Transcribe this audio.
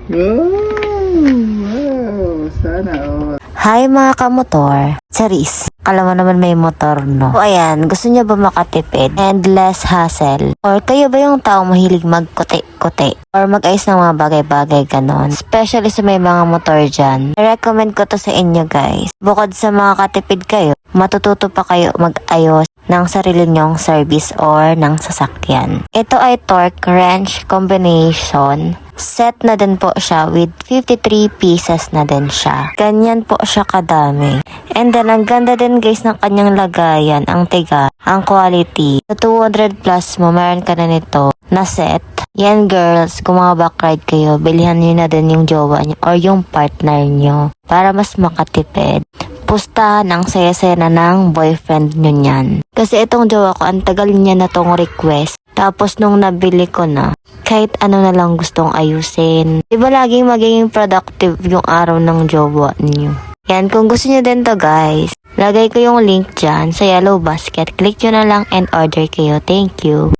Wow, sana all. Hi mga kamotor. Charis, kala mo naman may motor, no? O ayan, gusto niyo ba makatipid and less hassle? Or kayo ba yung taong mahilig magkote-kote? Or mag-ayos ng mga bagay-bagay ganon? Especially sa may mga motor dyan. I-recommend ko to sa inyo guys. Bukod sa mga katipid kayo, matututo pa kayo mag-ayos ng sarili nyong service or ng sasakyan. Ito ay torque wrench combination. Set na din po siya with 53 pieces na din siya. Ganyan po siya kadami. And then, ang ganda din guys ng kanyang lagayan, ang tiga, ang quality. Sa 200 plus mo, meron ka na nito na set. Yan girls, kung mga backride kayo, bilhan nyo na din yung jowa nyo or yung partner nyo para mas makatipid. Pustahan ang saya-saya na ng boyfriend nyo niyan. Kasi itong jowa ko, ang tagal niya na tong request. Tapos nung nabili ko na, kahit ano na lang gustong ayusin. Diba laging magiging productive yung araw ng jowa niyo? Yan, kung gusto niyo din to guys, lagay ko yung link dyan sa yellow basket. Click nyo na lang and order kayo. Thank you.